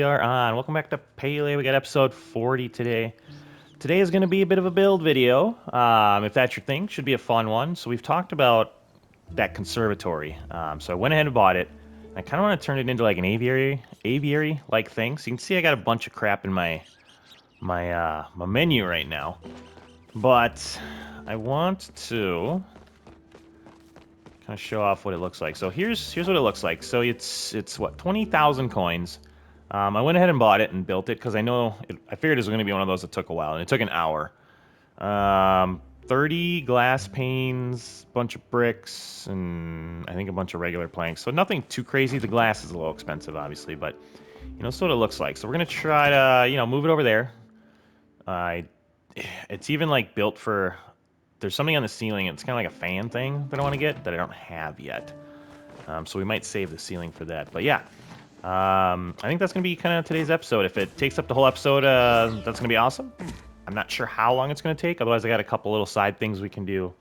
we are on. Welcome back to Palia. We got episode 40 today. Today is going to be a bit of a build video. If that's your thing, should be a fun one. So we've talked about that conservatory. So I went ahead and bought it. I kind of want to turn it into like an aviary-like thing. So you can see I got a bunch of crap in my menu right now. But I want to kind of show off what it looks like. So here's what it looks like. So it's what, 20,000 coins. I went ahead and bought it and built it because I figured it was going to be one of those that took a while, and it took an hour. 30 glass panes, bunch of bricks, and I think a bunch of regular planks. So nothing too crazy. The glass is a little expensive, obviously, but that's what it looks like. So we're gonna try to move it over there. It's even like built for. There's something on the ceiling. It's kind of like a fan thing that I want to get that I don't have yet. So we might save the ceiling for that. But yeah, I think that's going to be kind of today's episode. If it takes up the whole episode, that's going to be awesome. I'm not sure how long it's going to take. Otherwise, I got a couple little side things we can do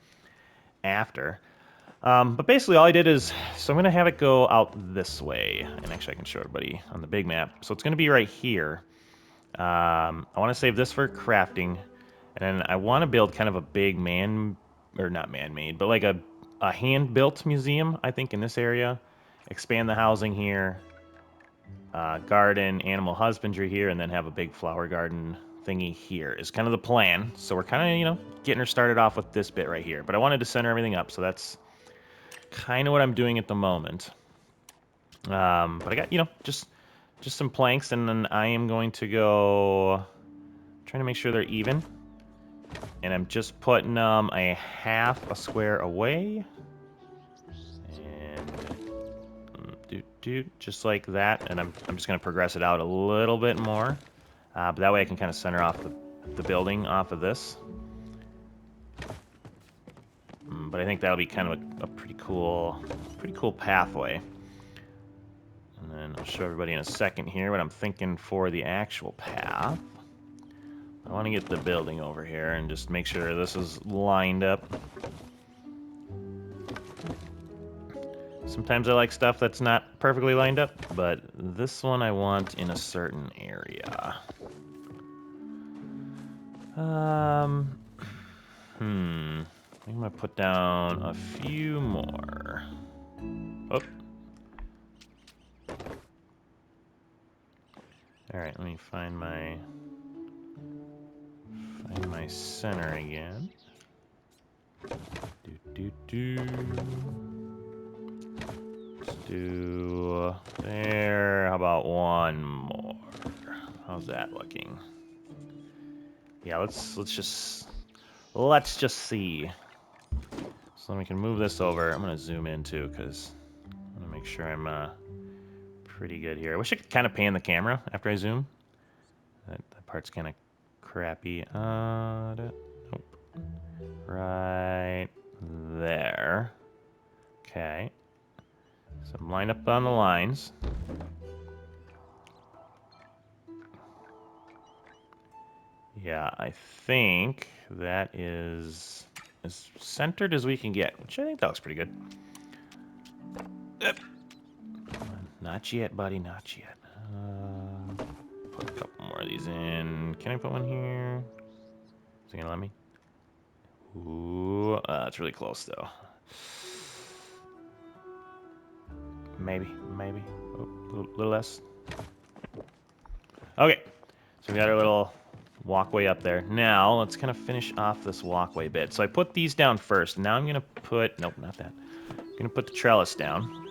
after. But basically, all I did is, so I'm going to have it go out this way. And actually, I can show everybody on the big map. So it's going to be right here. I want to save this for crafting. And then I want to build kind of a big not man-made, but like a hand-built museum, I think, in this area. Expand the housing here. Garden, animal husbandry here, and then have a big flower garden thingy here is kind of the plan. So we're kind of, getting her started off with this bit right here. But I wanted to center everything up, so that's kind of what I'm doing at the moment. But I got, just some planks, and then I am going to go trying to make sure they're even. And I'm just putting a half a square away. And just like that. And I'm just going to progress it out a little bit more. But that way I can kind of center off the building off of this. But I think that'll be kind of a pretty cool pathway. And then I'll show everybody in a second here what I'm thinking for the actual path. I want to get the building over here and just make sure this is lined up. Sometimes I like stuff that's not perfectly lined up, but this one I want in a certain area. I think I'm gonna put down a few more. Oh. Alright, let me find my center again. Let's do there. How about one more? How's that looking? Yeah, let's just see. So then we can move this over. I'm gonna zoom in too, because I want to make sure I'm pretty good here. I wish I could kind of pan the camera after I zoom. That part's kind of crappy. Nope. Right there. Okay. So I'm lined up on the lines. Yeah, I think that is as centered as we can get, which I think that looks pretty good. Not yet, buddy, not yet. Put a couple more of these in. Can I put one here? Is it gonna let me? Ooh, it's really close though. Maybe. Oh, a little less. Okay, so we got our little walkway up there. Now, let's kind of finish off this walkway bit. So I put these down first. Now I'm gonna put, nope, not that. I'm gonna put the trellis down.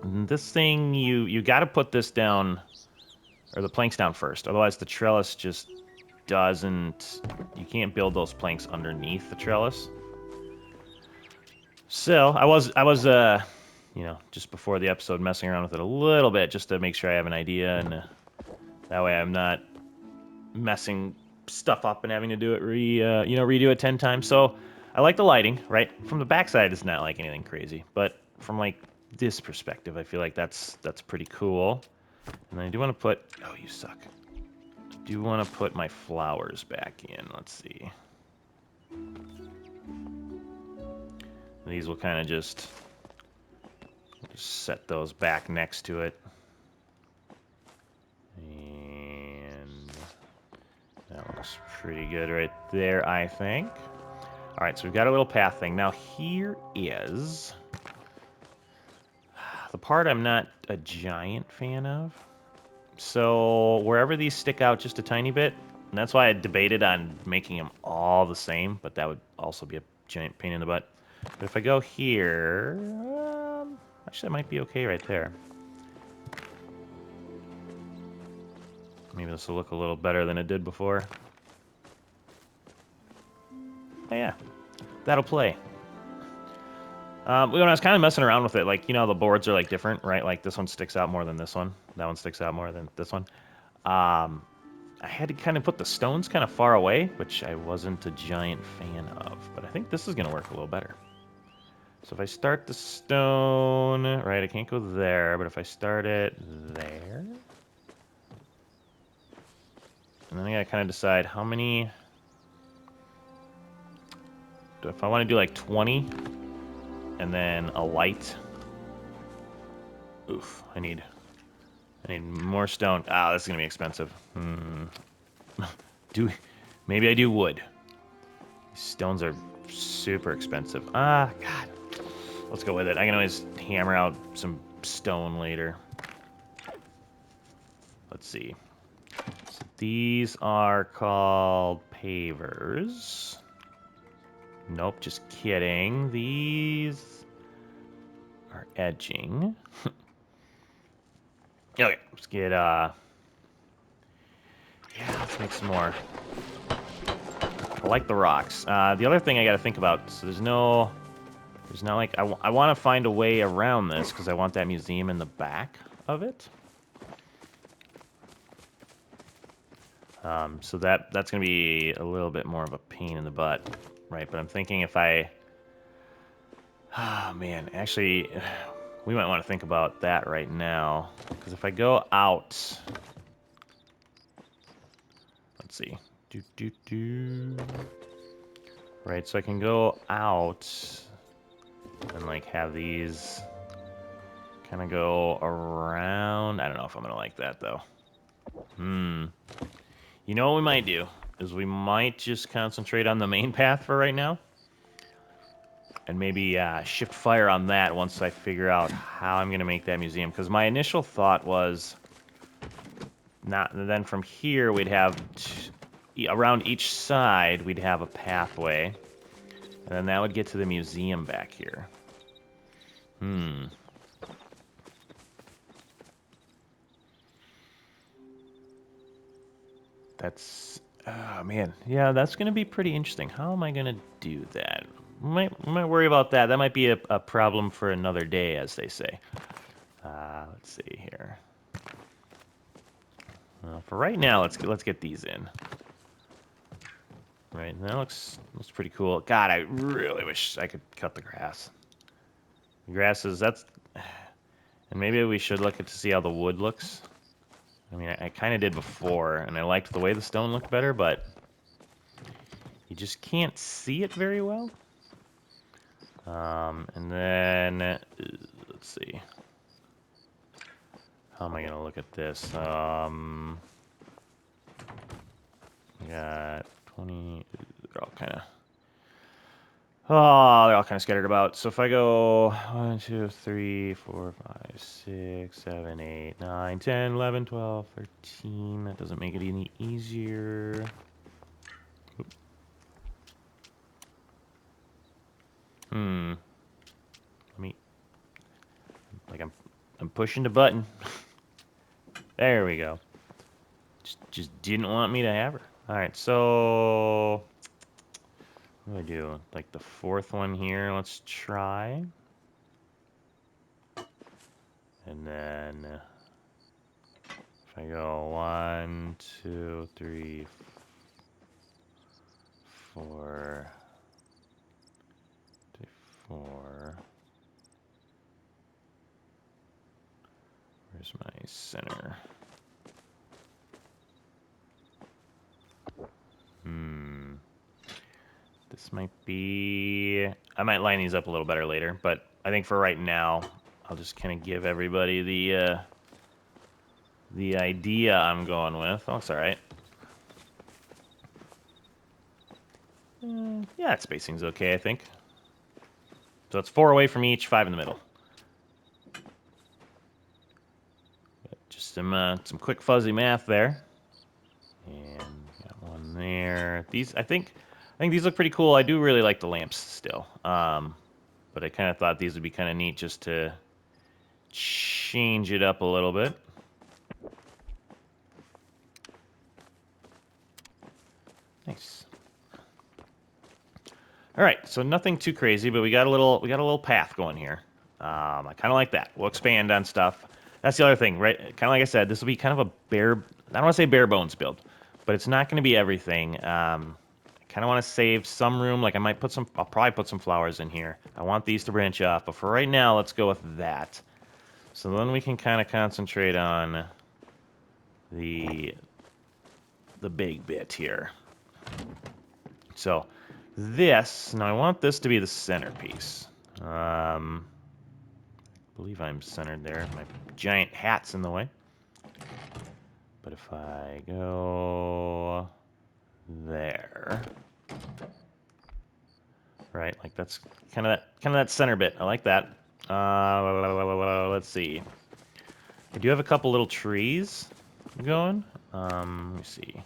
And this thing, you gotta put this down, or the planks down first. Otherwise the trellis just doesn't, you can't build those planks underneath the trellis. So I was just before the episode messing around with it a little bit just to make sure I have an idea, and that way I'm not messing stuff up and having to do it redo it 10 times. So I like the lighting, right? From the backside it's not like anything crazy, but from like this perspective I feel like that's pretty cool. And I do want to put, oh, you suck. I do want to put my flowers back in. Let's see. These will kind of just set those back next to it. Looks pretty good right there, I think. All right, so we've got a little path thing. Now here is the part I'm not a giant fan of. So wherever these stick out just a tiny bit, and that's why I debated on making them all the same, but that would also be a giant pain in the butt. But if I go here, actually that might be okay right there. Maybe this will look a little better than it did before. Oh yeah, that'll play. When I was kind of messing around with it, like, you know, the boards are like different, right? Like this one sticks out more than this one. That one sticks out more than this one. I had to kind of put the stones kind of far away, which I wasn't a giant fan of. But I think this is going to work a little better. So if I start the stone, right, I can't go there, but if I start it there, and then I gotta kind of decide how many, if I want to do like 20, and then a light. Oof, I need more stone. Ah, this is gonna be expensive. Maybe I do wood. These stones are super expensive. Ah, God. Let's go with it. I can always hammer out some stone later. Let's see. So these are called pavers. Nope, just kidding. These are edging. Okay, let's get, yeah, let's make some more. I like the rocks. The other thing I gotta think about, so there's not like, I want to find a way around this, because I want that museum in the back of it. So that's going to be a little bit more of a pain in the butt, right? But I'm thinking if I... Oh, man, actually, we might want to think about that right now. Because if I go out... Let's see. Right, so I can go out and, like, have these kind of go around. I don't know if I'm going to like that, though. You know what we might do? Is we might just concentrate on the main path for right now. And maybe shift fire on that once I figure out how I'm going to make that museum. Because my initial thought was... then from here we'd have... around each side we'd have a pathway. And then that would get to the museum back here. That's... Oh, man. Yeah, that's going to be pretty interesting. How am I going to do that? Might worry about that. That might be a problem for another day, as they say. Let's see here. For right now, let's get these in. Right, that looks pretty cool. God, I really wish I could cut the grass. The grass is... that's... And maybe we should look to see how the wood looks. I mean, I kind of did before, and I liked the way the stone looked better, but you just can't see it very well. And then, let's see. How am I going to look at this? We got 20, they're all kind of... Oh, they're all kind of scattered about. So if I go 1, 2, 3, 4, 5, 6, 7, 8, 9, 10, 11, 12, 13. That doesn't make it any easier. Let me... Like I'm pushing the button. There we go. Just didn't want me to have her. All right, so... What do I do? Like the fourth one here, let's try. And then if I go 1, 2, 3, 4, 4. Where's my center? This might be... I might line these up a little better later, but I think for right now, I'll just kind of give everybody the idea I'm going with. Oh, it's all right. Yeah, that spacing's okay, I think. So it's 4 away from each, 5 in the middle. Just some quick fuzzy math there. And got one there. These, I think these look pretty cool. I do really like the lamps still. But I kind of thought these would be kind of neat just to change it up a little bit. Nice. All right, so nothing too crazy, but we got a little path going here. I kind of like that. We'll expand on stuff. That's the other thing, right? Kind of like I said, this will be kind of a bare. I don't want to say bare bones build, but it's not going to be everything. I kind of want to save some room. Like I might put some. I'll probably put some flowers in here. I want these to branch off, but for right now, let's go with that. So then we can kind of concentrate on the big bit here. So this, now I want this to be the centerpiece. I believe I'm centered there. My giant hat's in the way. But if I go there, right, like that's kind of that center bit. I like that. Let's see. I do have a couple little trees going. Let me see.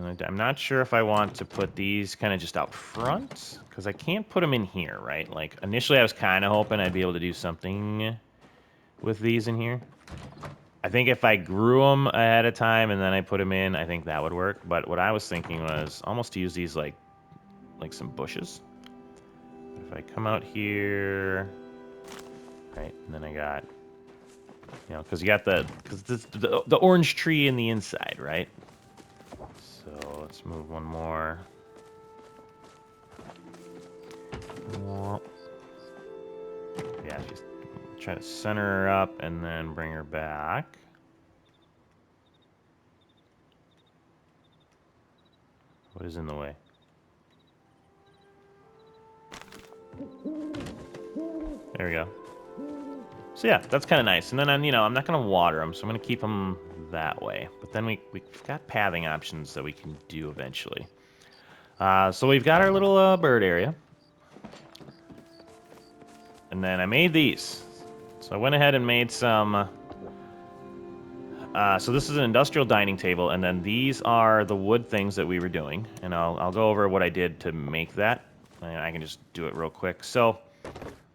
I'm not sure if I want to put these kind of just out front, because I can't put them in here, right? Like, initially I was kind of hoping I'd be able to do something with these in here. I think if I grew them ahead of time and then I put them in, I think that would work. But what I was thinking was almost to use these like some bushes. If I come out here, right, and then I got, you know, because you got the orange tree in the inside, right? So let's move one more. Yeah, just try to center her up and then bring her back. What is in the way? There we go. So yeah, that's kind of nice. And then I'm not going to water them, so I'm going to keep them that way. But then we've got pathing options that we can do eventually. So we've got our little bird area. And then I made these. So I went ahead and made some. So this is an industrial dining table, and then these are the wood things that we were doing. And I'll go over what I did to make that. And I can just do it real quick. So,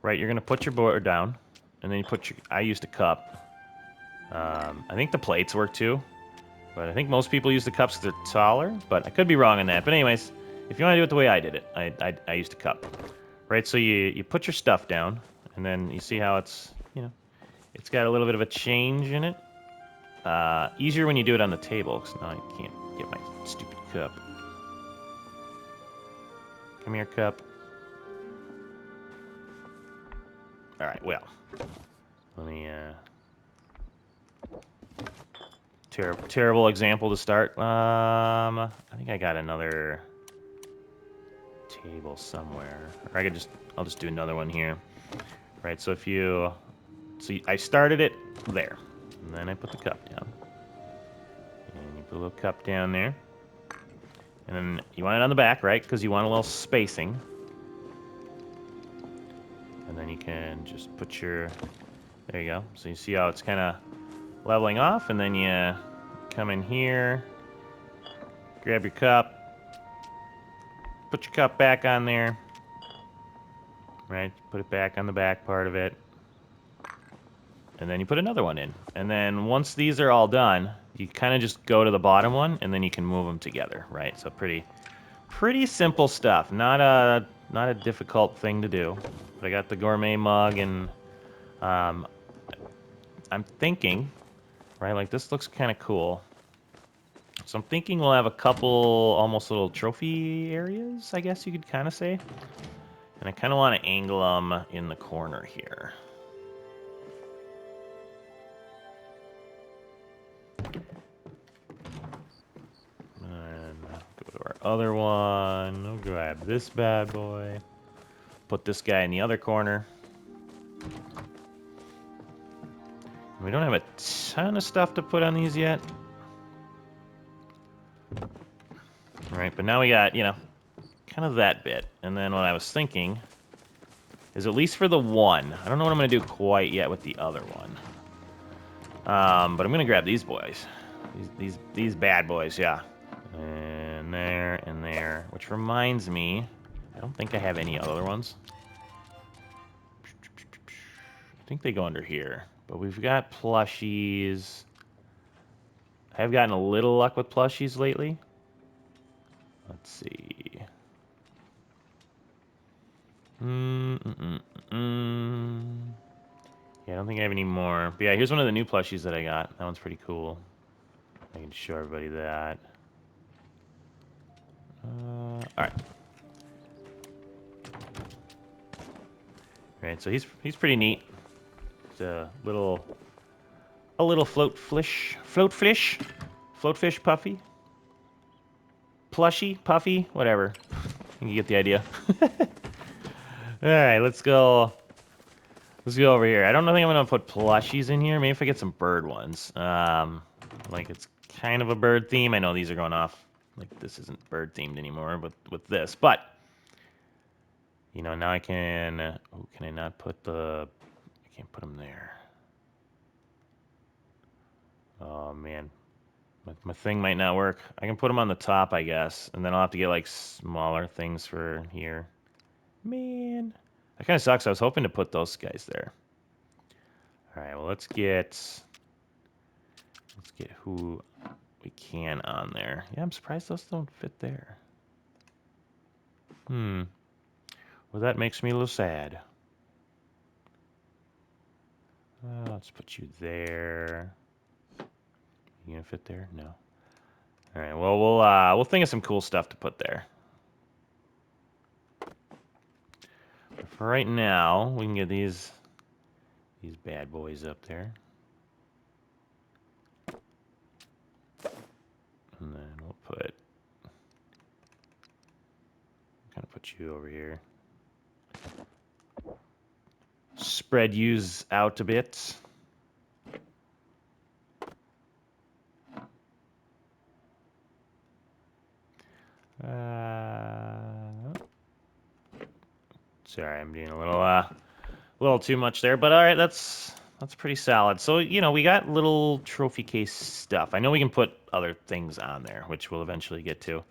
right, you're going to put your board down, and then you put your. I used a cup. I think the plates work too, but I think most people use the cups because they're taller. But I could be wrong on that. But anyways, if you want to do it the way I did it, I used a cup. Right, so you put your stuff down, and then you see how it's, it's got a little bit of a change in it. Easier when you do it on the table, because now I can't get my stupid cup. Come here, cup. All right, well, let me, terrible example to start. I think I got another table somewhere, or I'll just do another one here. Right, so I started it there, and then I put the cup down, and you put a little cup down there, and then you want it on the back, right, because you want a little spacing, and then you can just put there you go. So you see how it's kind of leveling off, and then you come in here, grab your cup, put your cup back on there, right, put it back on the back part of it, and then you put another one in. And then once these are all done, you kind of just go to the bottom one, and then you can move them together, right? So pretty simple stuff. Not a difficult thing to do. But I got the gourmet mug, and I'm thinking, right, like this looks kind of cool. So I'm thinking we'll have a couple almost little trophy areas, I guess you could kind of say. And I kind of want to angle them in the corner here. And go to our other one. We'll grab this bad boy. Put this guy in the other corner. We don't have a ton of stuff to put on these yet. right, but now we got, you know, kind of that bit. And then what I was thinking is, at least for the one, I don't know what I'm going to do quite yet with the other one. But I'm going to grab these boys. These bad boys, yeah. And there. Which reminds me, I don't think I have any other ones. I think they go under here. But we've got plushies. I've gotten a little luck with plushies lately. Let's see. Yeah, I don't think I have any more. But yeah, here's one of the new plushies that I got. That one's pretty cool. I can show everybody that. Alright. Alright, so he's pretty neat. It's a little float fish puffy. Plushy, puffy, whatever. You get the idea. Alright, let's go. Let's go over here. I don't think I'm gonna put plushies in here. Maybe if I get some bird ones. Like it's kind of a bird theme. I know these are going off. Like this isn't bird themed anymore with this, but you know, now I can. Oh, can I not put the? I can't put them there. Oh man, my thing might not work. I can put them on the top, I guess, and then I'll have to get like smaller things for here. Man, that kind of sucks. I was hoping to put those guys there. All right, well let's get who we can on there. Yeah, I'm surprised those don't fit there. Well, that makes me a little sad. Let's put you there. You gonna fit there? No. All right. Well, we'll think of some cool stuff to put there. But for right now, we can get these bad boys up there, and then we'll put you over here. Spread yous out a bit. Sorry, I'm doing a little too much there, but all right, that's pretty solid. So, you know, we got little trophy case stuff. I know we can put other things on there, which we'll eventually get to.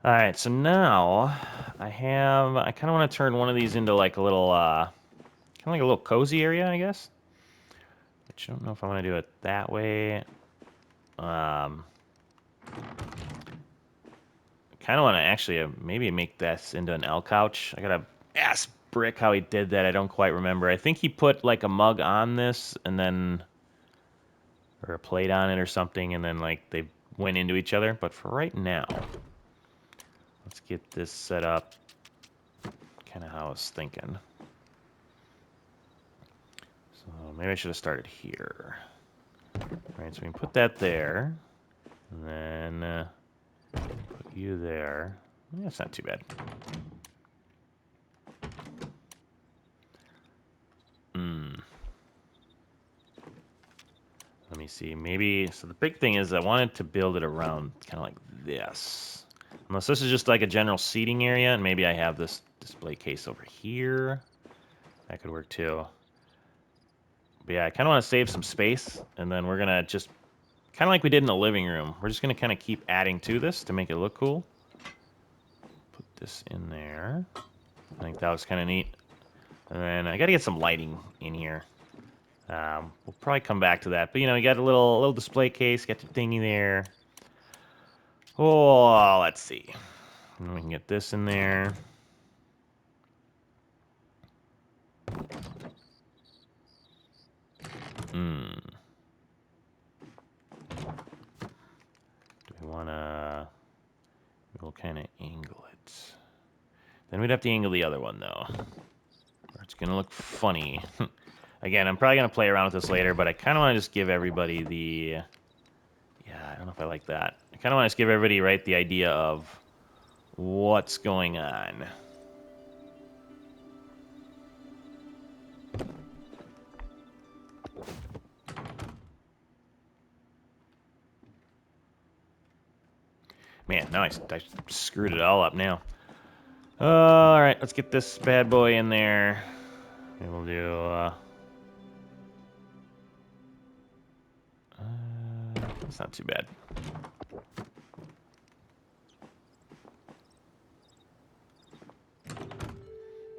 All right, so now I kind of want to turn one of these into like a little, kind of like a little cozy area, I guess. Which I don't know if I want to do it that way. Kind of want to actually maybe make this into an L couch. I gotta ask Brick how he did that. I don't quite remember. I think he put like a mug on this and then, or a plate on it or something, and then like they went into each other. But for right now, let's get this set up kind of how I was thinking. So maybe I should have started here. All right, so we can put that there, and then put you there. That's not too bad. Let me see. Maybe, so the big thing is I wanted to build it around kind of like this. Unless this is just like a general seating area, and maybe I have this display case over here. That could work too. But yeah, I kind of want to save some space, and then we're going to just, kind of like we did in the living room, we're just going to kind of keep adding to this to make it look cool. Put this in there. I think that was kind of neat. And then I got to get some lighting in here. We'll probably come back to that. But, you know, you got a little display case, got the thingy there. Oh, let's see. And we can get this in there. Do we want to... We'll kind of angle it. Then we'd have to angle the other one, though. Or it's going to look funny. Again, I'm probably going to play around with this later, but I kind of want to just give everybody the... Yeah, I don't know if I like that. I kind of want to just give everybody, right, the idea of what's going on. Man, now I screwed it all up now. All right, let's get this bad boy in there. And we'll do. That's not too bad.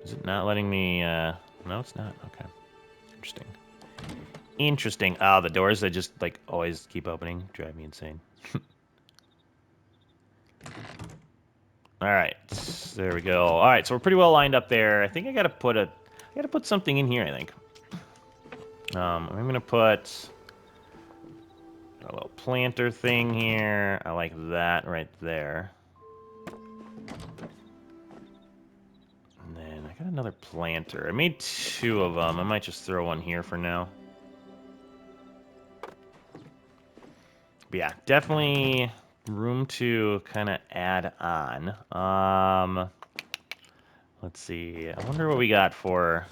Is it not letting me? No, it's not. Okay, interesting. Interesting. Ah, the doors that just like always keep opening drive me insane. All right, there we go. All right, so we're pretty well lined up there. I think I gotta put something in here. I think. I'm gonna put a little planter thing here. I like that right there. And then I got another planter. I made 2 of them. I might just throw one here for now. But yeah, definitely room to kind of add on. Let's see. I wonder what we got for...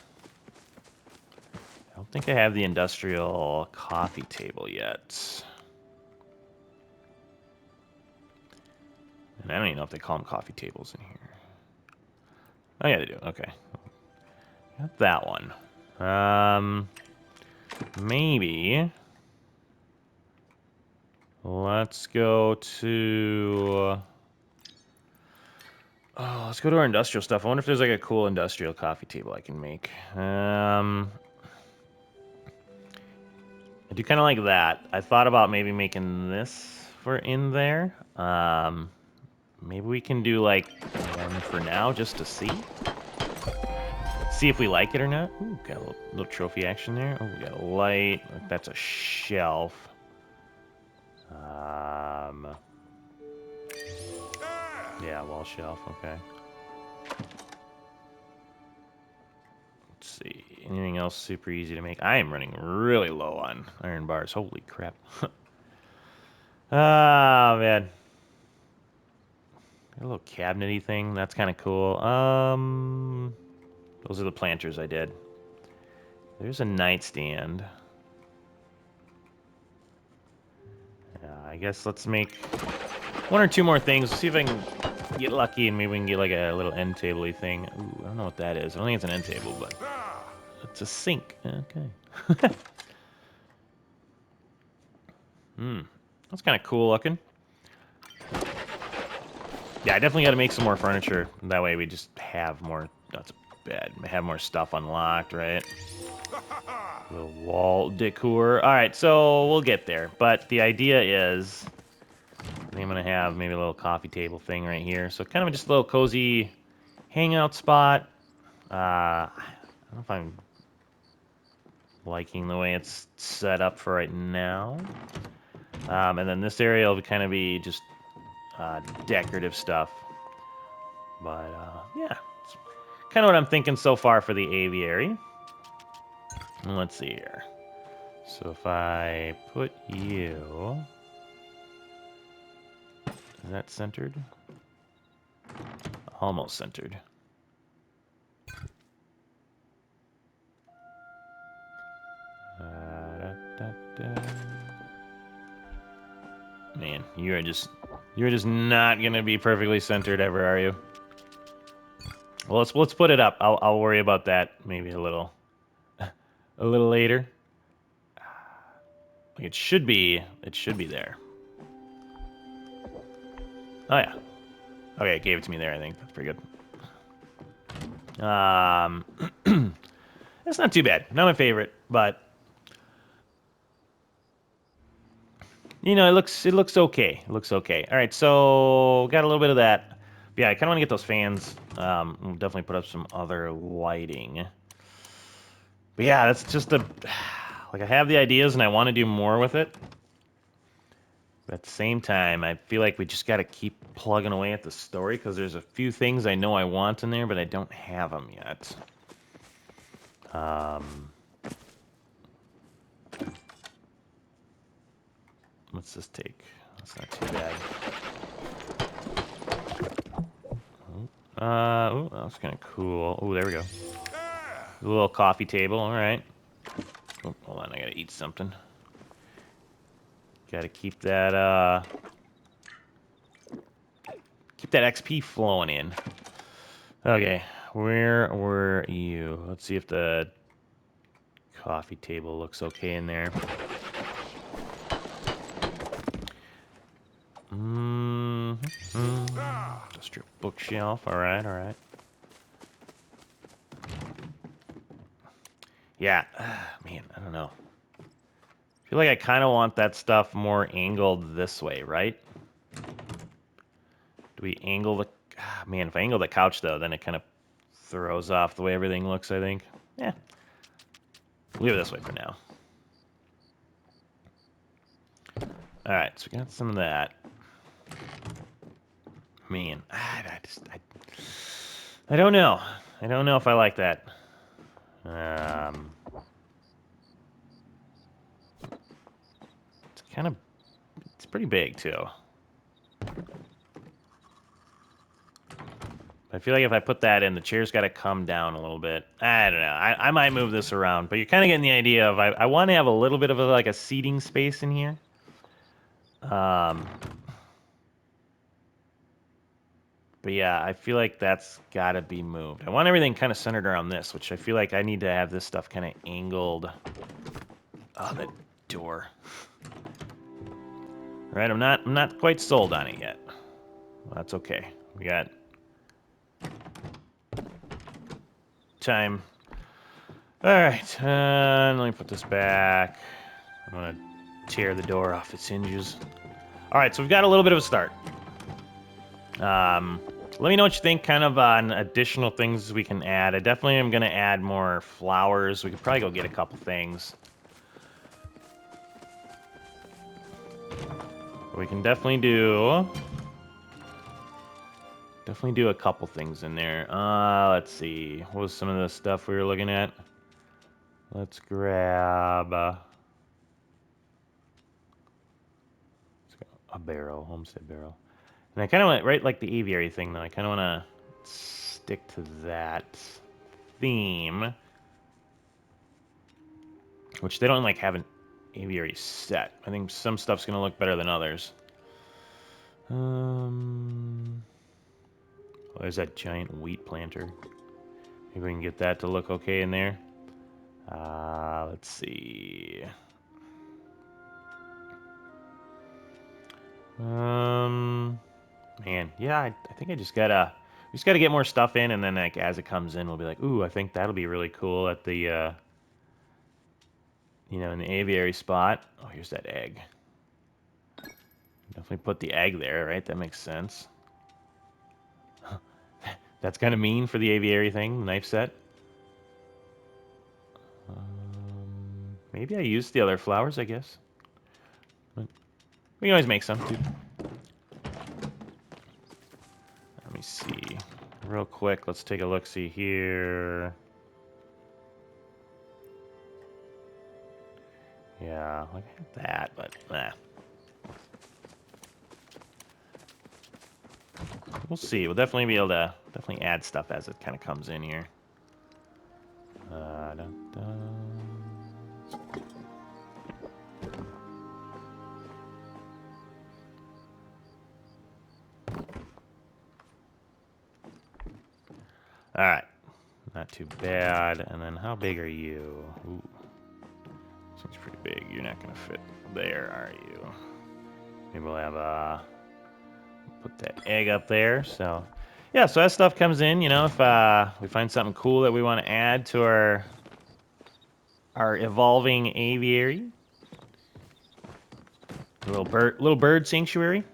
I don't think I have the industrial coffee table yet. And I don't even know if they call them coffee tables in here. Oh, yeah, they do. Okay. Got that one. Maybe... Let's go to... Oh, let's go to our industrial stuff. I wonder if there's like a cool industrial coffee table I can make. I do kind of like that. I thought about maybe making this for in there. Maybe we can do like one for now just to see. See if we like it or not. Ooh, got a little trophy action there. Oh, we got a light. That's a shelf. Yeah, wall shelf. Okay. Let's see. Anything else super easy to make? I am running really low on iron bars. Holy crap. Ah, man. Got a little cabinet-y thing. That's kind of cool. Those are the planters I did. There's a nightstand. Yeah, I guess let's make 1 or 2 more things. Let's see if I can get lucky and maybe we can get like a little end table-y thing. Ooh, I don't know what that is. I don't think it's an end table, but it's a sink. Okay. That's kind of cool looking. Yeah, I definitely got to make some more furniture. That way we just have more... That's a bed. Have more stuff unlocked, right? The wall decor. All right, so we'll get there. But the idea is... I'm going to have maybe a little coffee table thing right here. So kind of just a little cozy hangout spot. I don't know if I'm liking the way it's set up for right now. And then this area will kind of be just decorative stuff. But, yeah. It's kind of what I'm thinking so far for the aviary. Let's see here. So if I put you... Is that centered? Almost centered. Man, you're just not gonna be perfectly centered ever, are you? Well, let's put it up. I'll worry about that maybe a little later. Like it should be there. Oh yeah. Okay, it gave it to me there. I think that's pretty good. That's not too bad. Not my favorite, but you know, it looks okay. It looks okay. All right, so got a little bit of that. Yeah, I kind of want to get those fans. We'll definitely put up some other lighting. But yeah, that's just a... Like, I have the ideas and I want to do more with it. But at the same time, I feel like we just got to keep plugging away at the story because there's a few things I know I want in there, but I don't have them yet. What's this take? That's not too bad. Oh, that's kind of cool. Oh, there we go. A little coffee table, all right. Oh, hold on, I gotta eat something. Gotta keep that, that XP flowing in. Okay, where were you? Let's see if the coffee table looks okay in there. Strip bookshelf. All right, all right. Yeah, man, I don't know. I feel like I kind of want that stuff more angled this way, right? Do we angle the... man, if I angle the couch, though, then it kind of throws off the way everything looks, I think. Yeah. Leave it this way for now. All right, so we got some of that. Man, I don't know. I don't know if I like that. It's kind of... it's pretty big, too. I feel like if I put that in, the chair's got to come down a little bit. I don't know. I might move this around, but you're kind of getting the idea of I want to have a little bit of like a seating space in here. But yeah, I feel like that's got to be moved. I want everything kind of centered around this, which I feel like I need to have this stuff kind of angled. Oh, the door. All right, I'm not quite sold on it yet. Well, that's okay. We got time. All right, let me put this back. I'm gonna tear the door off its hinges. All right, so we've got a little bit of a start. Let me know what you think kind of on additional things we can add. I definitely am going to add more flowers. We could probably go get a couple things. We can definitely do a couple things in there. Let's see. What was some of the stuff we were looking at? Let's grab a barrel, homestead barrel. And I kind of went right like the aviary thing, though. I kind of want to stick to that theme, which they don't like have an aviary set. I think some stuff's gonna look better than others. Oh, there's that giant wheat planter. Maybe we can get that to look okay in there. Let's see. Man, yeah, I think I just gotta get more stuff in, and then like as it comes in, we'll be like, ooh, I think that'll be really cool at the, you know, in the aviary spot. Oh, here's that egg. Definitely put the egg there, right? That makes sense. That's kind of mean for the aviary thing, knife set. Maybe I used the other flowers, I guess. But we can always make some, too. Let me see. Real quick, let's take a look-see here. Yeah, look at that, but we'll see. We'll definitely be able to add stuff as it kind of comes in here. All right, not too bad. And then how big are you? Ooh, seems pretty big. You're not gonna fit there, are you? Maybe we'll have put that egg up there. So yeah, so as stuff comes in, you know, if we find something cool that we want to add to our evolving aviary, little bird sanctuary.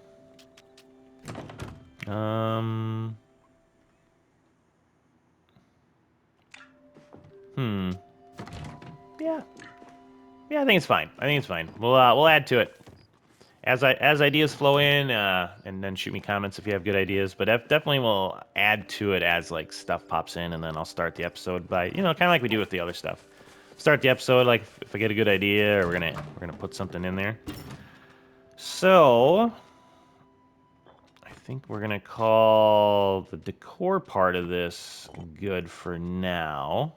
Yeah. Yeah, I think it's fine. We'll add to it as ideas flow in, and then shoot me comments if you have good ideas. But definitely we'll add to it as like stuff pops in, and then I'll start the episode by, you know, kind of like we do with the other stuff. Start the episode like if I get a good idea, or we're gonna put something in there. So I think we're gonna call the decor part of this good for now.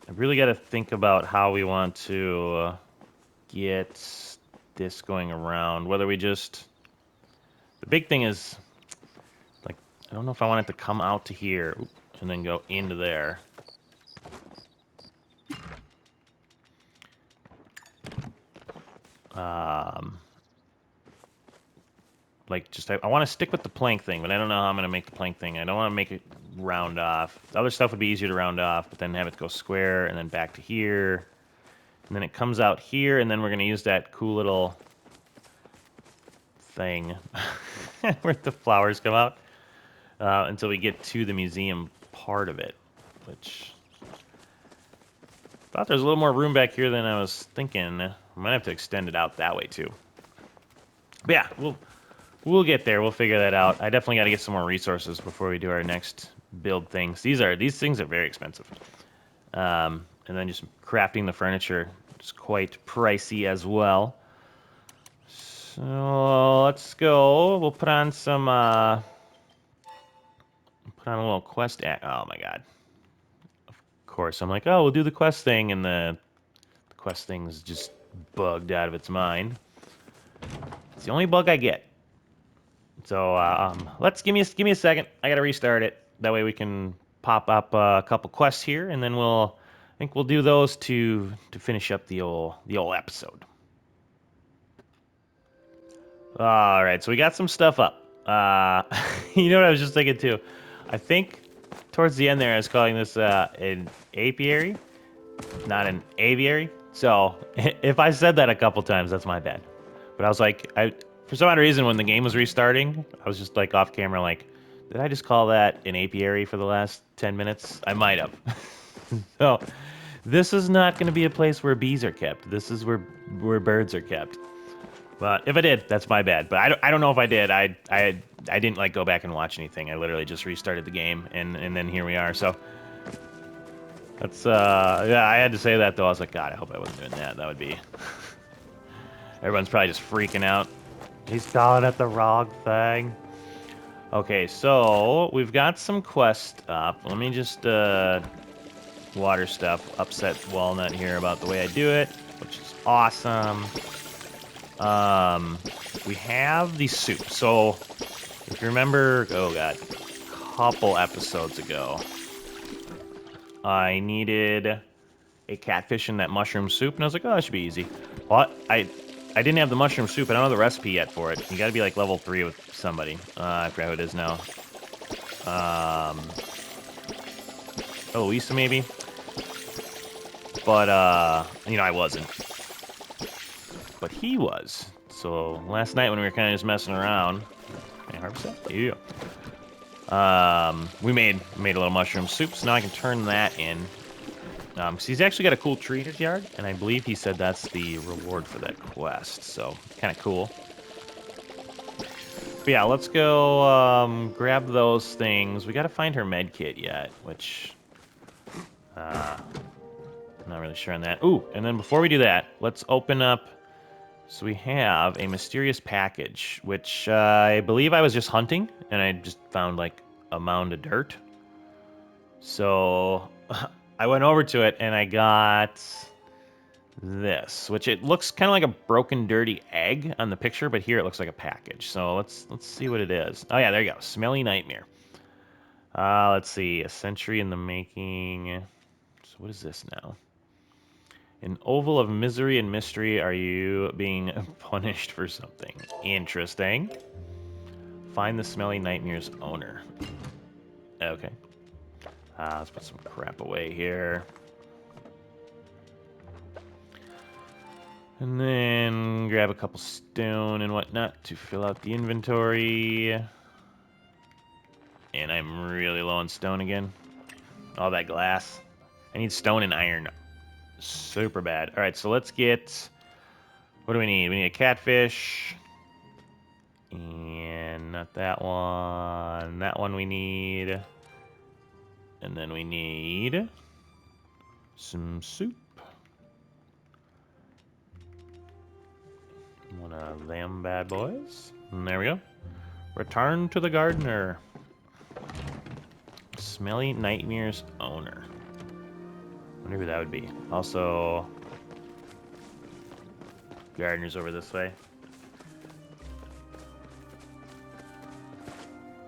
I really got to think about how we want to get this going around. Whether we just... The big thing is, like, I don't know if I want it to come out to here and then go into there. Like, just, I want to stick with the plank thing, but I don't know how I'm going to make the plank thing. I don't want to make it round off. The other stuff would be easier to round off, but then have it go square and then back to here. And then it comes out here, and then we're going to use that cool little thing where the flowers come out until we get to the museum part of it, which... Thought there's a little more room back here than I was thinking. I might have to extend it out that way, too. But yeah, we'll get there. We'll figure that out. I definitely got to get some more resources before we do our next build things. These things are very expensive. And then just crafting the furniture is quite pricey as well. So let's go. We'll put on some put on a little quest. Oh my god. Of course, I'm like, oh, we'll do the quest thing, and the quest thing's just bugged out of its mind. It's the only bug I get. So let's give me a second. I gotta restart it. That way we can pop up a couple quests here, and then I think we'll do those to finish up the old episode. All right, so we got some stuff up. You know what I was just thinking too? I think towards the end there I was calling this an apiary, not an aviary. So if I said that a couple times, that's my bad. But I was like, for some odd reason, when the game was restarting, I was just like off camera, like, did I just call that an apiary for the last 10 minutes? I might have. So this is not going to be a place where bees are kept. This is where birds are kept. But if I did, that's my bad. But I don't know if I did. I didn't like go back and watch anything. I literally just restarted the game, and then here we are. So that's yeah. I had to say that though. I was like, God, I hope I wasn't doing that. That would be. Everyone's probably just freaking out. He's calling it the wrong thing. Okay, so we've got some quest up. Let me just water stuff. Upset Walnut here about the way I do it, which is awesome. We have the soup. So if you remember, oh god, a couple episodes ago, I needed a catfish in that mushroom soup, and I was like, oh, that should be easy. Well, I didn't have the mushroom soup. I don't know the recipe yet for it. You got to be like level 3 with somebody. I forgot who it is now. Lisa maybe. But you know, I wasn't. But he was. So last night when we were kind of just messing around, can I harvest that? Yeah. We made a little mushroom soup, so now I can turn that in. Because he's actually got a cool tree in his yard, and I believe he said that's the reward for that quest, so kind of cool. But yeah, let's go grab those things. We got to find her med kit yet, which I'm not really sure on that. Ooh, and then before we do that, let's open up. So we have a mysterious package, which I believe I was just hunting, and I just found like a mound of dirt. So I went over to it and I got this, which it looks kind of like a broken, dirty egg on the picture, but here it looks like a package. So let's see what it is. Oh yeah, there you go. Smelly Nightmare. Let's see. A century in the making. So what is this now? An oval of misery and mystery. Are you being punished for something? Interesting. Find the Smelly Nightmare's owner. Okay. Let's put some crap away here. And then grab a couple stone and whatnot to fill out the inventory. And I'm really low on stone again. All that glass. I need stone and iron. Super bad. All right, so let's get... What do we need? We need a catfish. And not that one. That one we need. And then we need some soup. One of them bad boys. And there we go. Return to the gardener. Smelly Nightmare's owner. Wonder who that would be. Also, gardeners over this way.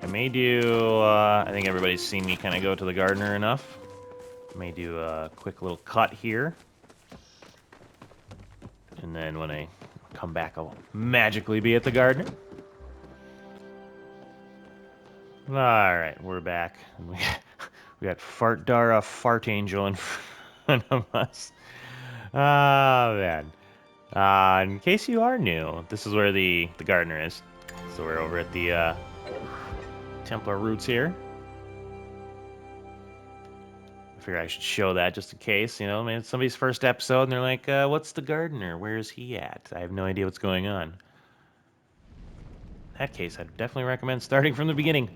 I may do, I think everybody's seen me kind of go to the gardener enough. I may do a quick little cut here. And then when I come back, I'll magically be at the gardener. Alright, we're back. We got Fartdara Fart Angel in front of us. Ah, man. In case you are new, this is where the gardener is. So we're over at the Templar roots here. I figure I should show that just in case, you know, maybe it's somebody's first episode and they're like, what's the gardener? Where is he at? I have no idea what's going on. In that case, I'd definitely recommend starting from the beginning.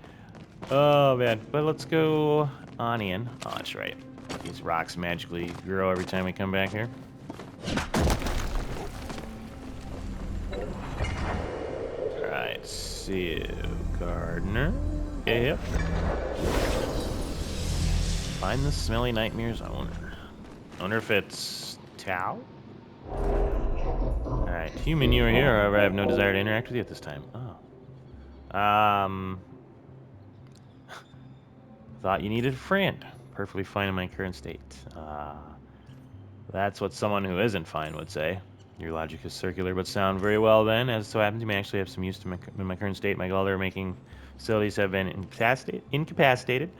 Oh, man. But let's go on in. Oh, that's right. These rocks magically grow every time we come back here. Alright, see you, gardener. Okay, yep. Find the smelly nightmare's owner. I wonder if it's Tao? Alright, human, you are here. However, I have no desire to interact with you at this time. Oh. Thought you needed a friend. Perfectly fine in my current state. That's what someone who isn't fine would say. Your logic is circular, but sound very well then. As it so happens, you may actually have some use to in my current state. My gallbladder making facilities have been incapacitated.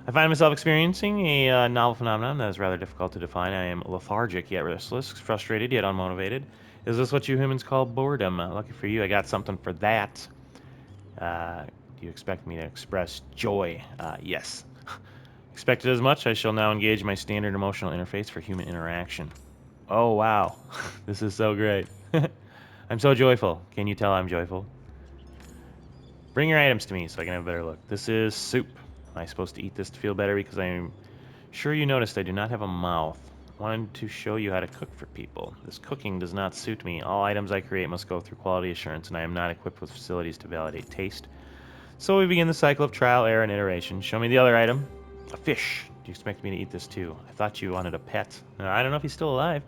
I find myself experiencing a novel phenomenon that is rather difficult to define. I am lethargic yet restless, frustrated yet unmotivated. Is this what you humans call boredom? Lucky for you, I got something for that. Do you expect me to express joy? Yes. Expected as much, I shall now engage my standard emotional interface for human interaction. Oh, wow. This is so great. I'm so joyful. Can you tell I'm joyful? Bring your items to me so I can have a better look. This is soup. Am I supposed to eat this to feel better? Because I'm sure you noticed I do not have a mouth. I wanted to show you how to cook for people. This cooking does not suit me. All items I create must go through quality assurance, and I am not equipped with facilities to validate taste. So we begin the cycle of trial, error, and iteration. Show me the other item. A fish. Do you expect me to eat this too? I thought you wanted a pet. I don't know if he's still alive.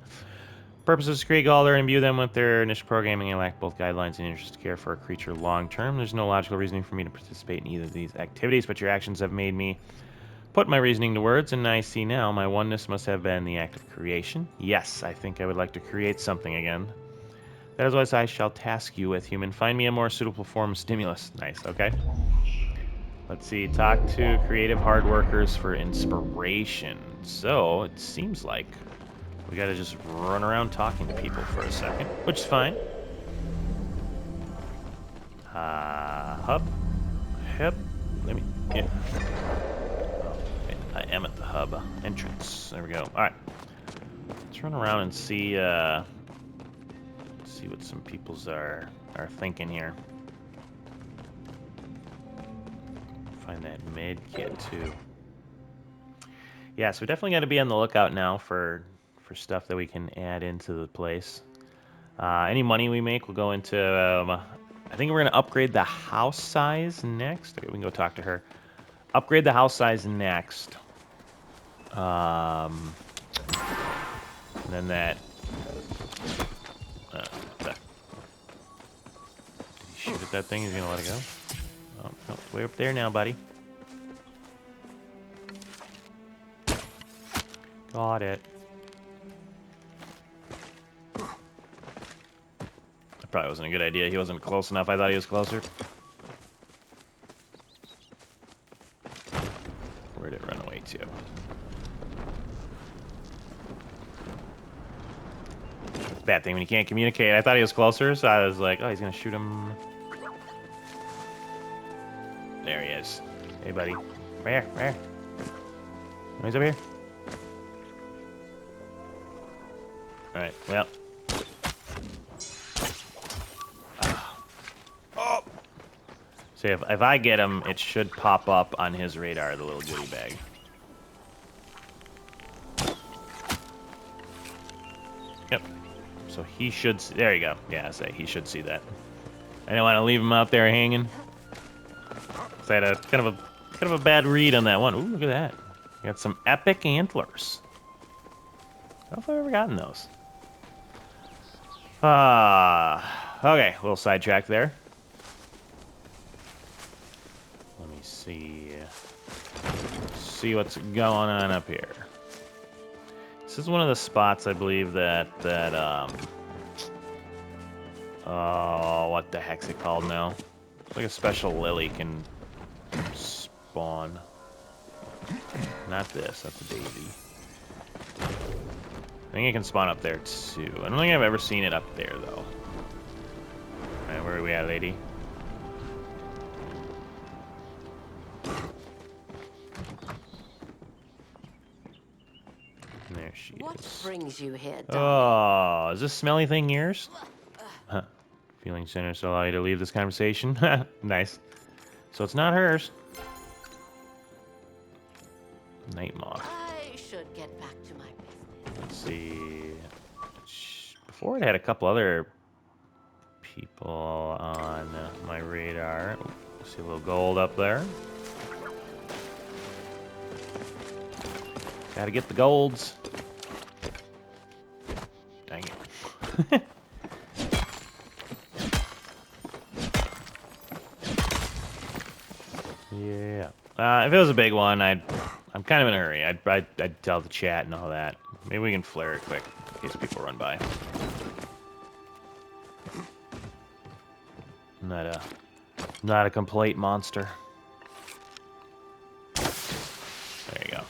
Purpose is to create Gallder and imbue them with their initial programming and lack both guidelines and interest to care for a creature long term. There's no logical reasoning for me to participate in either of these activities, but your actions have made me put my reasoning to words, and I see now my oneness must have been the act of creation. Yes, I think I would like to create something again. That is what I shall task you with, human. Find me a more suitable form of stimulus. Nice, okay. Let's see, talk to creative hard workers for inspiration. So, it seems like we gotta just run around talking to people for a second, which is fine. Hub. Let me, yeah. Oh, wait, I am at the hub. Entrance. There we go. Alright. Let's run around and see, what some people's are thinking here. Find that med kit too. Yeah, so we definitely got to be on the lookout now for stuff that we can add into the place. Any money we make will go into. I think we're gonna upgrade the house size next. Okay, we can go talk to her. Upgrade the house size next. And then that. Did he shoot at that thing? He's gonna let it go. Oh, no, way up there now, buddy. Got it. That probably wasn't a good idea. He wasn't close enough. I thought he was closer. Where'd it run away to? Bad thing when you can't communicate. I thought he was closer, so I was like, oh, he's gonna shoot him. There he is. Hey, buddy. Where? Oh, he's up here. Alright, well. Oh! See, if I get him, it should pop up on his radar, the little goodie bag. Yep. So he should see, there you go. Yeah, I say he should see that. I don't want to leave him out there hanging. So I had a kind of a bad read on that one. Ooh, look at that. Got some epic antlers. I don't know if I've ever gotten those. Okay, little sidetrack there. Let me see what's going on up here. This is one of the spots I believe that oh, what the heck's it called now? It's like a special lily can spawn. Not this, that's a daisy. I think it can spawn up there too. I don't think I've ever seen it up there though. Alright, where are we at, lady? There she What is. brings you here, Oh, is this smelly thing yours? Huh. Feeling generous will allow you to leave this conversation. Nice. So it's not hers. Night moth. I should get back to my business. Let's see. Before it had a couple other people on my radar. Ooh, see a little gold up there. Gotta get the golds. Dang it. Yeah. If it was a big one, I'm kind of in a hurry. I'd tell the chat and all that. Maybe we can flare it quick in case people run by. Not a complete monster. There you go.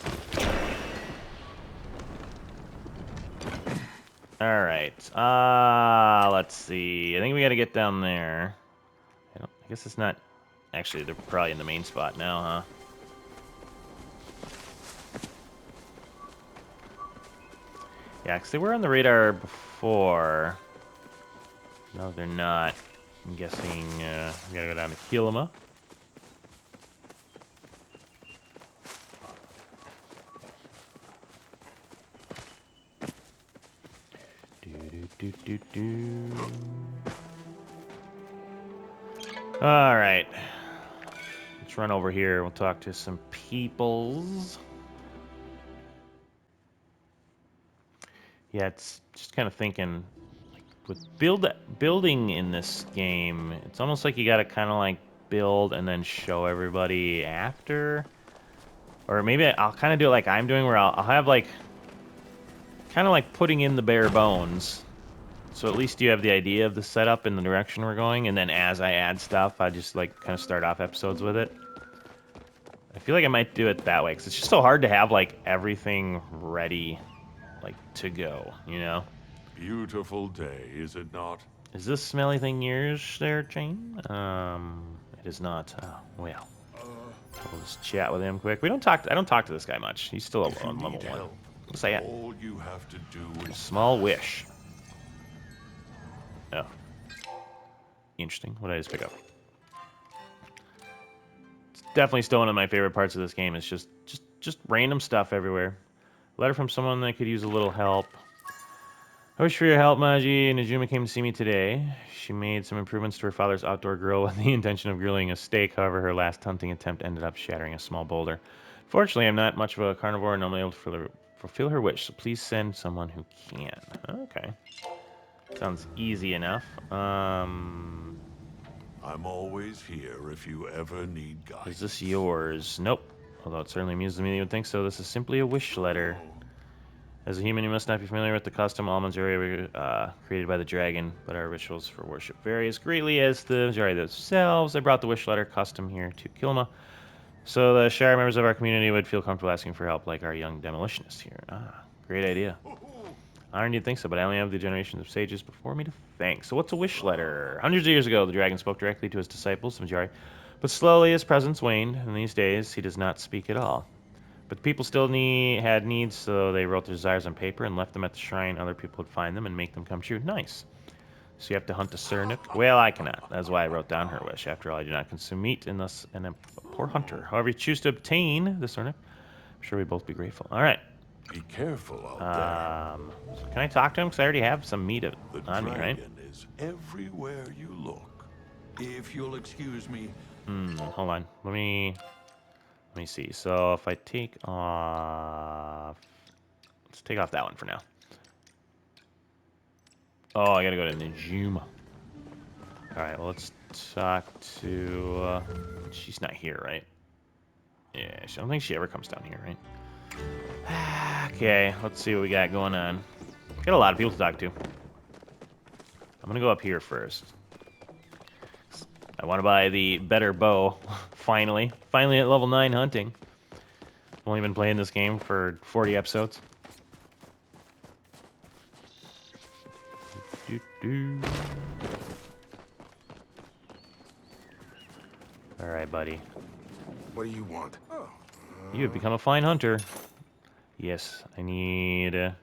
All right. Let's see. I think we got to get down there. I guess it's not. Actually, they're probably in the main spot now, huh? Yeah, because they were on the radar before. No, they're not. I'm guessing we gotta go down to Kilima. All right. Let's run over here. We'll talk to some peoples. Yeah, it's just kind of thinking, like, with building in this game, it's almost like you gotta kind of like build and then show everybody after. Or maybe I'll kind of do it like I'm doing, where I'll have like, kind of like putting in the bare bones. So at least you have the idea of the setup and the direction we're going, and then as I add stuff, I just like kind of start off episodes with it. I feel like I might do it that way, because it's just so hard to have like everything ready, like to go, you know? Beautiful day, is it not? Is this smelly thing yours there, Jane? It is not. Oh, well. We'll just chat with him quick. I don't talk to this guy much. He's still on level 1. What's that? All you have to do is Small wish. Oh. Interesting. What did I just pick up? It's definitely still one of my favorite parts of this game. It's just random stuff everywhere. Letter from someone that could use a little help. I wish for your help, Maji. Najuma came to see me today. She made some improvements to her father's outdoor grill with the intention of grilling a steak. However, her last hunting attempt ended up shattering a small boulder. Fortunately, I'm not much of a carnivore and I'm able to fulfill her wish, so please send someone who can. Okay. Sounds easy enough. I'm always here if you ever need guidance. Is this yours? Nope. Although it certainly amuses me that you would think so. This is simply a wish letter. As a human, you must not be familiar with the custom almonds created by the dragon, but our rituals for worship vary as greatly as the majority themselves. I brought the wish letter custom here to Kilma, so the Shire members of our community would feel comfortable asking for help, like our young demolitionist here. Great idea. I don't need to think so, but I only have the generations of sages before me to thank. So what's a wish letter? Hundreds of years ago, the dragon spoke directly to his disciples, the Majari, but slowly his presence waned, and these days he does not speak at all. But the people still had needs, so they wrote their desires on paper and left them at the shrine. Other people would find them and make them come true. Nice. So you have to hunt a Sernuk? Well, I cannot. That's why I wrote down her wish. After all, I do not consume meat, and thus am a poor hunter. However you choose to obtain the Sernuk, I'm sure we'd both be grateful. All right. Be careful out So can I talk to him? Because I already have some meat there. The on me, right? dragon is everywhere you look. If you'll excuse me. Hold on. Let me see. So if I take off... Let's take off that one for now. Oh, I gotta go to Najuma. Alright, well, let's talk to... she's not here, right? Yeah, I don't think she ever comes down here, right? Okay, let's see what we got going on. Got a lot of people to talk to. I'm gonna go up here first. I want to buy the better bow. Finally. Finally at level 9 hunting. I've only been playing this game for 40 episodes. Alright, buddy. What do you want? Oh. You have become a fine hunter. Yes, I need a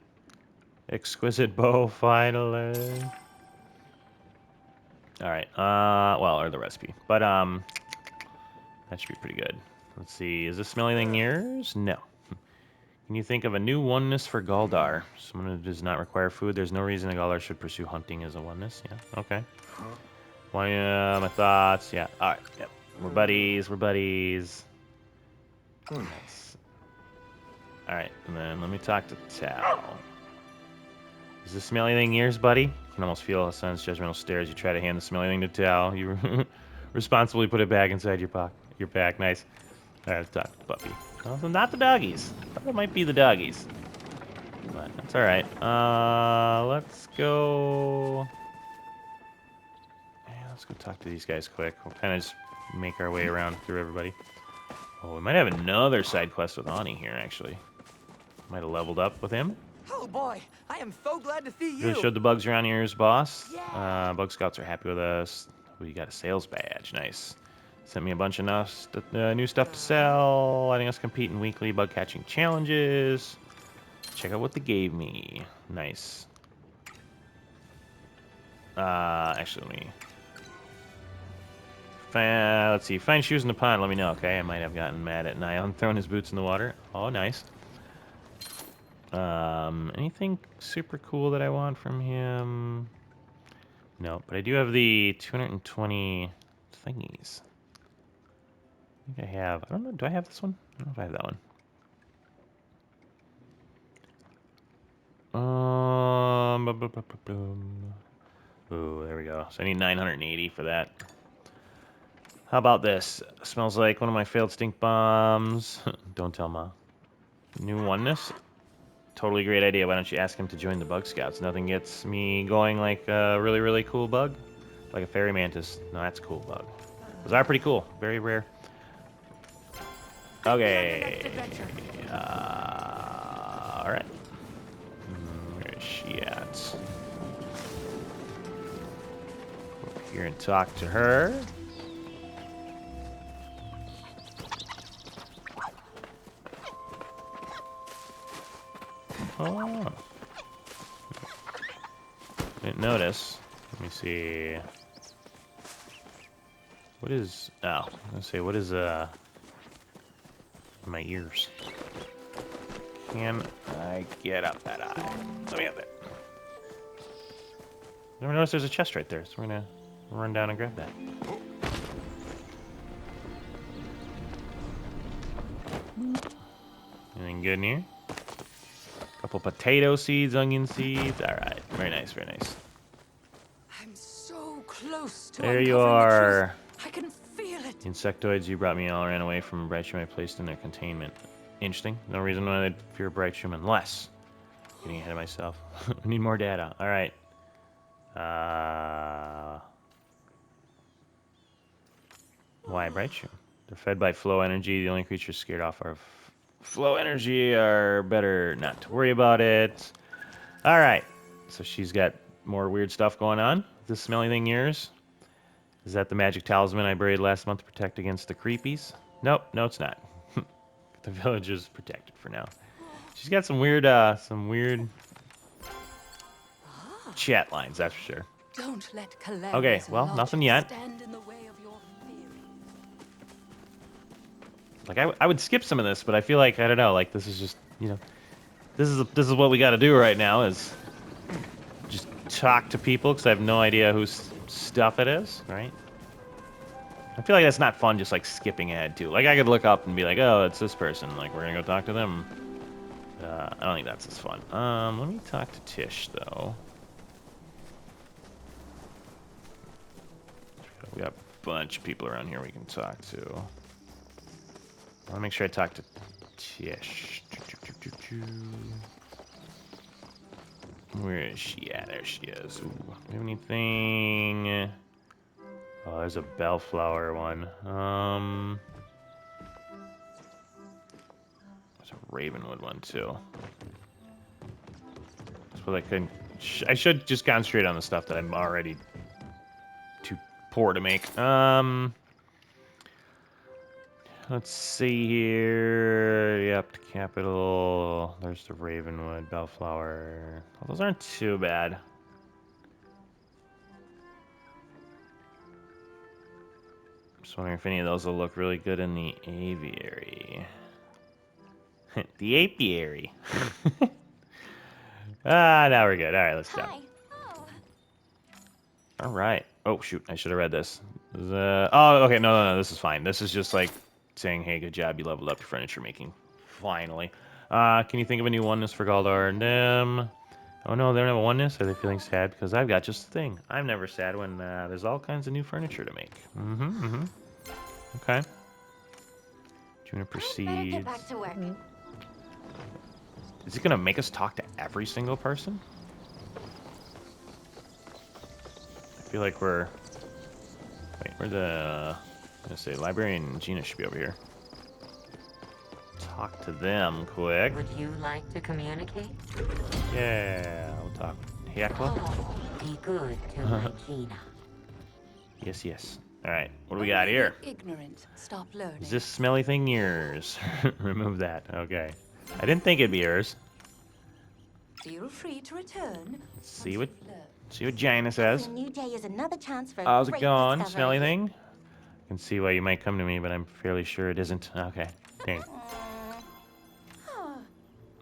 exquisite bow finally. Alright, well, or the recipe. But, that should be pretty good. Let's see, is this smelly thing yours? No. Can you think of a new oneness for Galdar? Someone who does not require food. There's no reason a Galdar should pursue hunting as a oneness. Yeah, okay. My thoughts. Yeah, alright, yep. We're buddies, we're buddies. Nice. Alright, and then let me talk to Tal. Is this smelly thing yours, buddy? You can almost feel a son's judgmental stare as you try to hand the smelly thing to Tal. You responsibly put it back inside your pack. Nice. Alright, let's talk to Puppy. Also, not the doggies. I thought it might be the doggies. But that's alright. Let's go... Yeah, let's go talk to these guys quick. We'll kind of just make our way around through everybody. Oh, we might have another side quest with Ani here, actually. Might have leveled up with him. Oh boy, I am so glad to see you. Really showed the bugs around here's boss. Bug scouts are happy with us. We got a sales badge. Nice. Sent me a bunch of new stuff to sell, letting us compete in weekly bug catching challenges. Check out what they gave me. Nice. Actually, let me... let's see. Find shoes in the pond. Let me know, okay? I might have gotten mad at Niall throwing his boots in the water. Oh, nice. Anything super cool that I want from him? No, but I do have the 220 thingies. I think I have. I don't know. Do I have this one? I don't know if I have that one. Ooh, there we go. So I need 980 for that. How about this? Smells like one of my failed stink bombs. Don't tell Ma. New oneness. Totally great idea. Why don't you ask him to join the Bug Scouts? Nothing gets me going like a really, really cool bug. Like a fairy mantis. No, that's a cool bug. Those are pretty cool. Very rare. Okay. Alright. Where is she at? Over here and talk to her. Oh. Didn't notice. Let me see. What is... Oh, I was gonna say, what is, my ears? Can I get up that eye? Let me up it. Never noticed there's a chest right there, so we're gonna run down and grab that. Anything good in here? Couple potato seeds, onion seeds. All right, very nice, very nice. I'm so close to There you uncovering the are. truth. I can feel it. Insectoids you brought me all ran away from Bright Shroom I placed in their containment. Interesting. No reason why they'd fear Bright Shroom unless. Getting ahead of myself. I need more data. All right. Why Bright Shroom? They're fed by flow energy. The only creatures scared off are flow energy are better not to worry about it. All right. So she's got more weird stuff going on. Is this smelly thing yours? Is that the magic talisman I buried last month to protect against the creepies? Nope. No, it's not. The village is protected for now. She's got some weird chat lines, that's for sure. Don't let Okay, well, nothing yet. Stand in the way of your theory. Like I would skip some of this, but I feel like I don't know. Like this is just this is what we got to do right now is just talk to people because I have no idea whose stuff it is, right? I feel like that's not fun. Just like skipping ahead too. Like I could look up and be like, oh, it's this person. Like we're gonna go talk to them. I don't think that's as fun. Let me talk to Tish though. got a bunch of people around here we can talk to. I want to make sure I talk to Tish. Where is she at? There she is. Ooh, do we have anything? Oh, there's a bellflower one. There's a ravenwood one too. That's what I couldn't. I should just concentrate on the stuff that I'm already too poor to make. Let's see here. Yep, the capital. There's the ravenwood, bellflower. Well, those aren't too bad. Just wondering if any of those will look really good in the aviary. The apiary. Now we're good. All right, let's go. Oh. All right. Oh, shoot. I should have read this. Oh, okay. No. This is fine. This is just like saying, hey, good job. You leveled up your furniture making. Finally. Can you think of a new oneness for Galdar and them? Oh, no, they don't have a oneness? Are they feeling sad? Because I've got just the thing. I'm never sad when there's all kinds of new furniture to make. Okay. Tuna Better proceeds. get back to work. Is it going to make us talk to every single person? I feel like we're... Wait, where's the... I'm going to say librarian and Gina should be over here. Talk to them quick. Would you like to communicate? Yeah, we'll talk. Heckla? Oh, be good to my Gina. Yes. Alright, what do we got here? Ignorant. Stop learning. Is this smelly thing yours? Remove that. Okay. I didn't think it'd be yours. Feel free to return. Let's see what Gina says. A new day is another chance for How's it great going, discovery. smelly thing? I can see why you might come to me, but I'm fairly sure it isn't. Okay. Dang.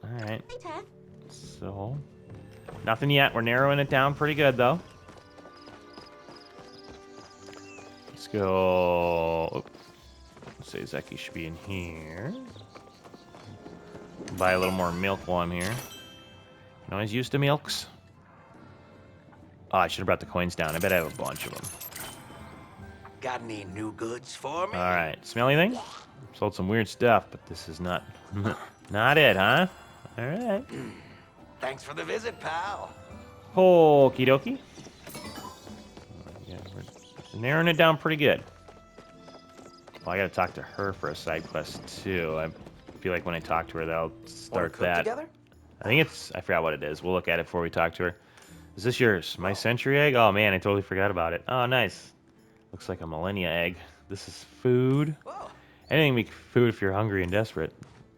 Alright. Hey, Tef. So, nothing yet. We're narrowing it down pretty good, though. Let's go... Oh. Let's say Zeki should be in here. Buy a little more milk while I'm here. I'm always used to milks. Oh, I should have brought the coins down. I bet I have a bunch of them. Got any new goods for me? Alright, smelly thing? Sold some weird stuff, but this is not... not it, huh? Alright. Thanks for the visit, pal. Okie dokie. Yeah, we're narrowing it down pretty good. Well, I gotta talk to her for a side quest, too. I feel like when I talk to her, that'll Wanna start cook that. together? I think it's... I forgot what it is. We'll look at it before we talk to her. Is this yours? My century egg? Oh, man, I totally forgot about it. Oh, nice. Looks like a millennia egg. This is food. Whoa. Anything can be food if you're hungry and desperate.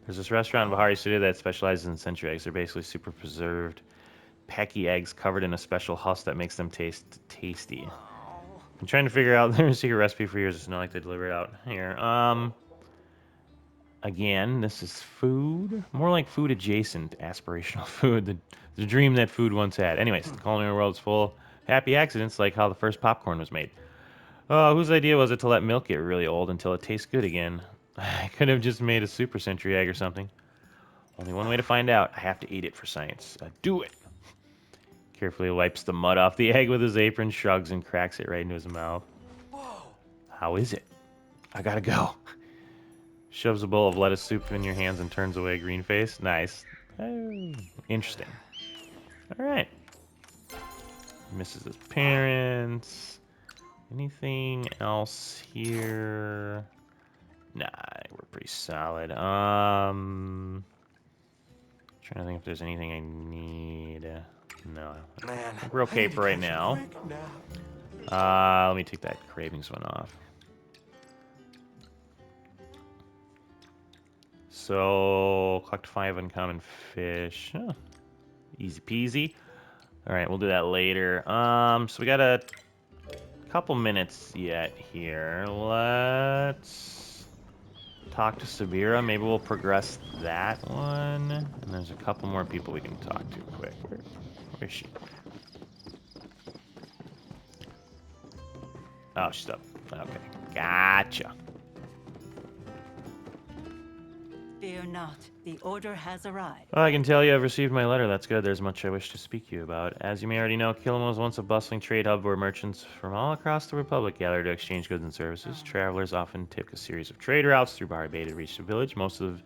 There's this restaurant in Aviary City that specializes in century eggs. They're basically super preserved, pecky eggs covered in a special husk that makes them taste tasty. I'm trying to figure out their secret recipe for years. It's not like they deliver it out here. Again, this is food. More like food adjacent, aspirational food. The dream that food once had. Anyways, the culinary world is full of happy accidents, like how the first popcorn was made. Oh, whose idea was it to let milk get really old until it tastes good again? I could have just made a super century egg or something. Only one way to find out. I have to eat it for science. Do it! Carefully wipes the mud off the egg with his apron, shrugs, and cracks it right into his mouth. Whoa. How is it? I gotta go. Shoves a bowl of lettuce soup in your hands and turns away, green face. Nice. Oh, interesting. Alright. Misses his parents. Anything else here? Nah, we're pretty solid. Trying to think if there's anything I need. No. Man, We're okay for right now. Let me take that cravings one off. So, collect 5 uncommon fish. Huh. Easy peasy. Alright, we'll do that later. So we got a couple minutes yet here. Let's talk to Sabira. Maybe we'll progress that one. And there's a couple more people we can talk to quick. Where is she? Oh, she's up. Okay. Gotcha. Fear not. The order has arrived. Well, I can tell you I've received my letter. That's good. There's much I wish to speak to you about. As you may already know, Killam was once a bustling trade hub where merchants from all across the Republic gathered to exchange goods and services. Travelers often took a series of trade routes through Bahari Bay to reach the village. Most of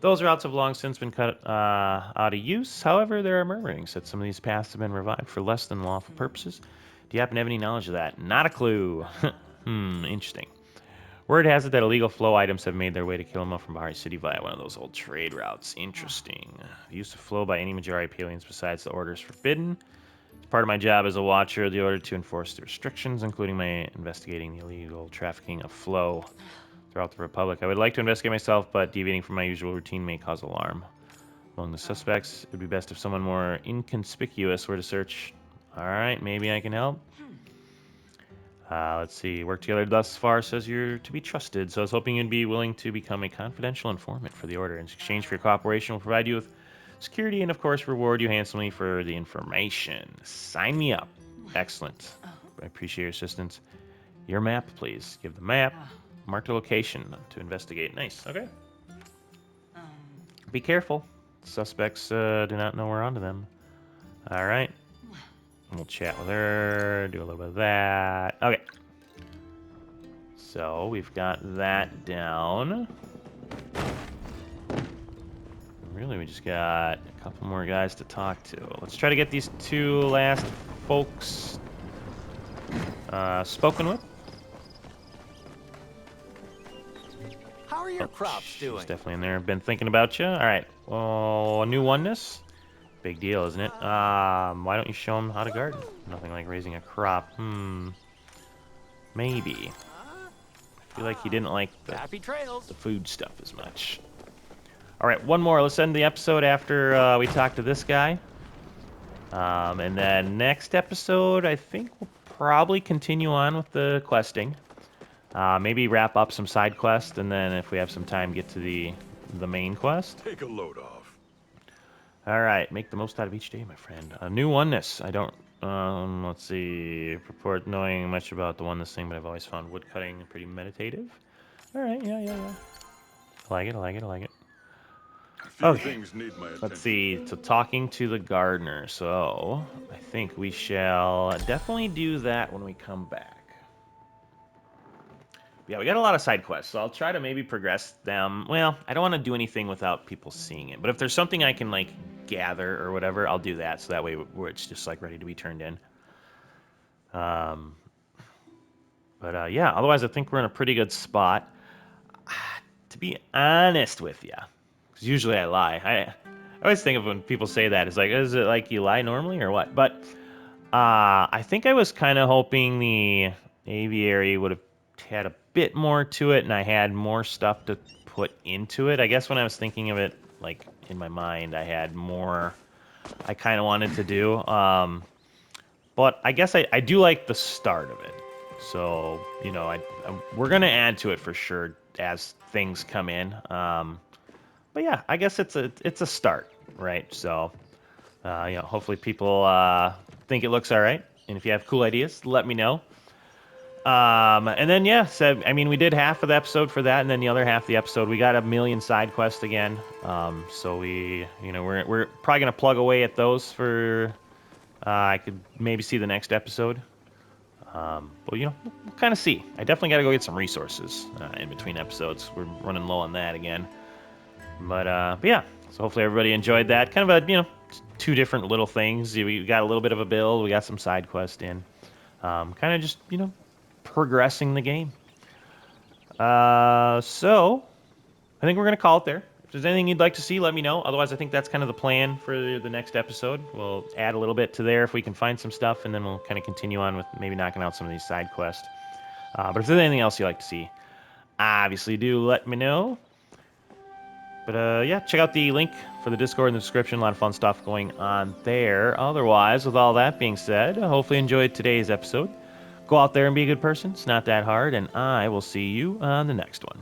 those routes have long since been cut out of use. However, there are murmurings that some of these paths have been revived for less than lawful purposes. Do you happen to have any knowledge of that? Not a clue. Interesting. Word has it that illegal flow items have made their way to Kilima from Bahari City via one of those old trade routes. Interesting. The use of flow by any Majari aliens besides the order is forbidden. It's part of my job as a watcher of the order to enforce the restrictions, including my investigating the illegal trafficking of flow throughout the Republic. I would like to investigate myself, but deviating from my usual routine may cause alarm. Among the suspects, it would be best if someone more inconspicuous were to search. Alright, maybe I can help. Let's see. Work together thus far says you're to be trusted, so I was hoping you'd be willing to become a confidential informant for the Order. In exchange for your cooperation, we'll provide you with security and, of course, reward you handsomely for the information. Sign me up. Excellent. I appreciate your assistance. Your map, please. Give the map. Mark the location to investigate. Nice. Okay. Be careful. Suspects do not know we're onto them. All right. We'll chat with her, do a little bit of that. Okay. So we've got that down. Really, we just got a couple more guys to talk to. Let's try to get these two last folks spoken with. How are your crops She's doing? definitely in there. Been thinking about you. All right. Well, a new oneness. Big deal, isn't it? Why don't you show them how to garden? Nothing like raising a crop. Maybe. I feel like he didn't like Happy trails. the food stuff as much. All right, one more. Let's end the episode after we talk to this guy. And then next episode, I think we'll probably continue on with the questing. Maybe wrap up some side quests, and then if we have some time, get to the main quest. Take a load off. All right, make the most out of each day, my friend. A new oneness. I don't, let's see, purport knowing much about the oneness thing, but I've always found woodcutting pretty meditative. All right, yeah. I like it. Few things need my attention. Let's see, so talking to the gardener. So I think we shall definitely do that when we come back. Yeah, we got a lot of side quests, so I'll try to maybe progress them. Well, I don't want to do anything without people seeing it, but if there's something I can, like, gather or whatever, I'll do that, so that way it's just, like, ready to be turned in. Yeah, otherwise I think we're in a pretty good spot. To be honest with you, because usually I lie. I always think of when people say that, it's like, is it like you lie normally or what? But I think I was kind of hoping the Aviary would have had a bit more to it, and I had more stuff to put into it. I guess when I was thinking of it, like, in my mind, I had more I kind of wanted to do. But I guess I do like the start of it. So, you know, we're going to add to it for sure as things come in. But yeah, I guess it's a start, right? So, you know, hopefully people think it looks all right. And if you have cool ideas, let me know. And then, yeah, so, I mean, we did half of the episode for that, and then the other half of the episode, we got a million side quests again. So we're probably going to plug away at those for, I could maybe see the next episode. But, you know, we'll kind of see. I definitely got to go get some resources in between episodes. We're running low on that again. But yeah, so hopefully everybody enjoyed that. Kind of a, you know, two different little things. We got a little bit of a build. We got some side quest in. Kind of just, you know, progressing the game. So I think we're going to call it there. If there's anything you'd like to see, let me know. Otherwise, I think that's kind of the plan for the next episode. We'll add a little bit to there if we can find some stuff, and then we'll kind of continue on with maybe knocking out some of these side quests. But if there's anything else you'd like to see, obviously do let me know. But yeah, check out the link for the Discord in the description. A lot of fun stuff going on there. Otherwise, with all that being said, I hopefully enjoyed today's episode. Go out there and be a good person. It's not that hard, and I will see you on the next one.